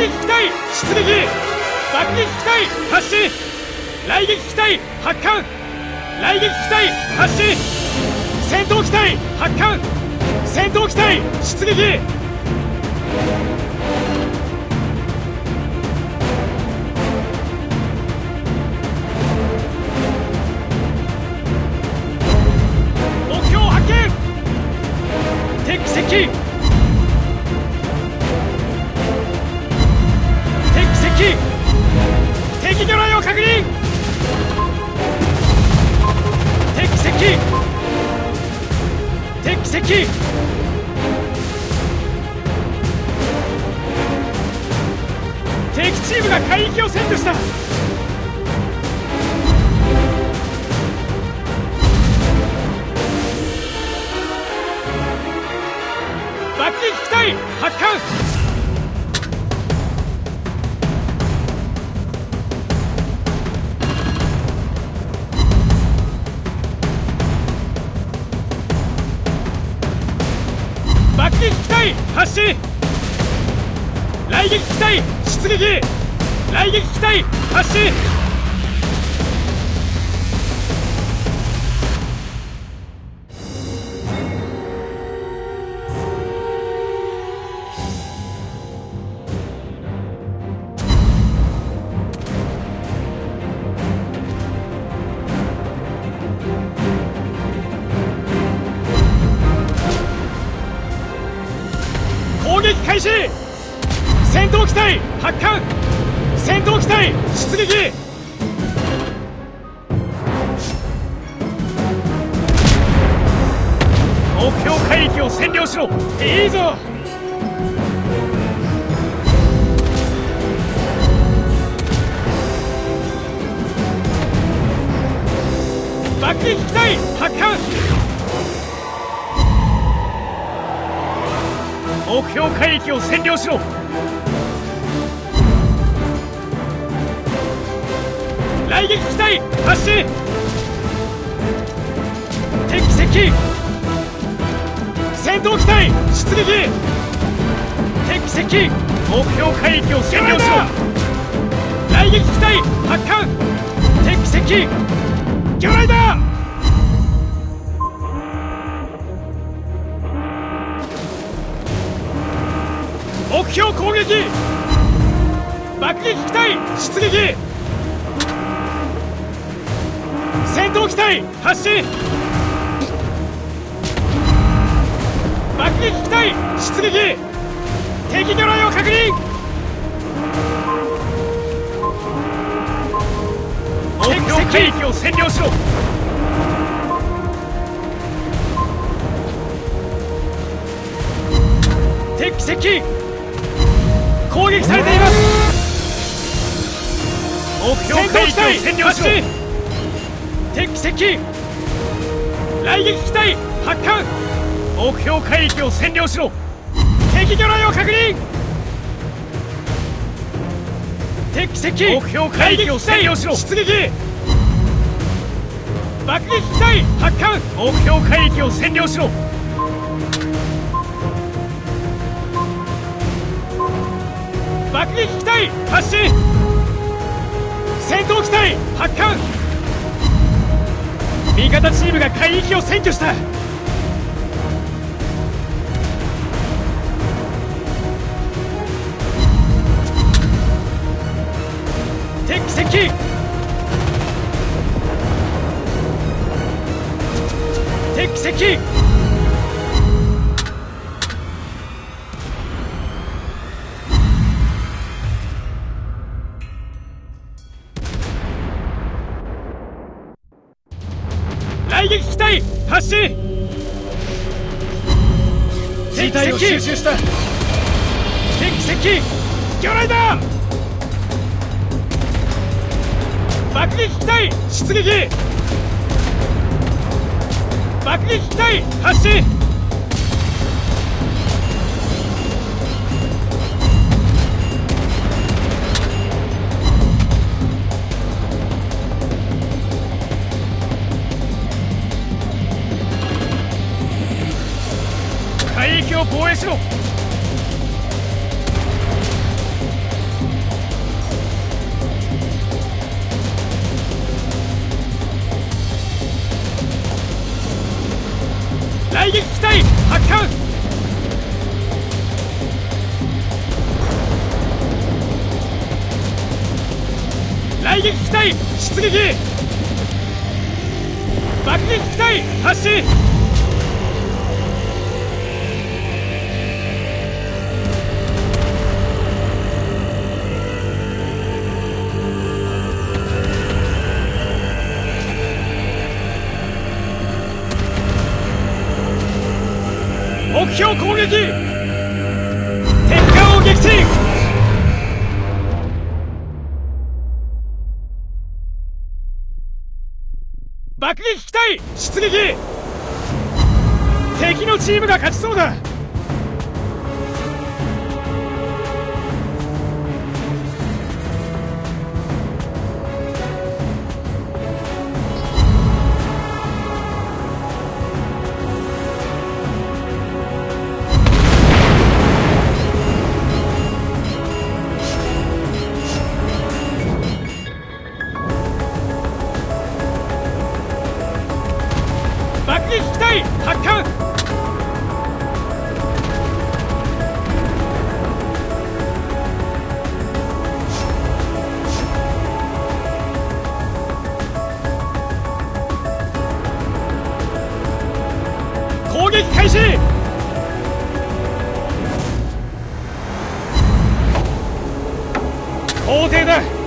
撃機体出撃。爆撃機体発進。雷撃機体発艦。雷撃機体発進。戦闘機体発艦。戦闘機体出撃。目標発見。敵接近。敵接近。敵魚雷を確認。敵接近。敵接近。敵チームが海域を占拠した。爆撃機体発艦。爆撃機体発進。雷撃機体出撃。雷撃機体発進。攻撃開始。戦闘機体発艦。戦闘機体出撃。目標海域を占領しろ。いいぞ。爆撃機体発艦。目標海域を占領しろ。雷撃機体発進。敵接近。戦闘機体出撃。敵接近。目標海域を占領しろ。雷撃機体発艦。敵接近。魚雷だ。目標攻撃。爆撃機体出撃。戦闘機体発進。爆撃機体出撃。敵魚雷を確認。目標海域を占領しろ。敵接近。攻撃されています。目標海域を占領しろ。敵接近。雷撃機体発艦。目標海域を占領しろ。敵魚雷を確認。敵接近。目標海域を占領しろ。出撃。爆撃機体発艦。目標海域を占領しろ。爆撃機体発進。戦闘機体発艦。味方チームが海域を占拠した。敵接近。敵接近。雷撃機体発進。事態を収集した。敵接近。魚雷だ。爆撃機体出撃。爆撃機体発進。海域を防衛しろ。雷撃機体発艦。雷撃機体出撃。爆撃機体発進。目標攻撃。敵艦を撃沈。爆撃機体出撃。敵のチームが勝ちそうだ。爆撃機体発艦。攻撃開始。皇帝だ。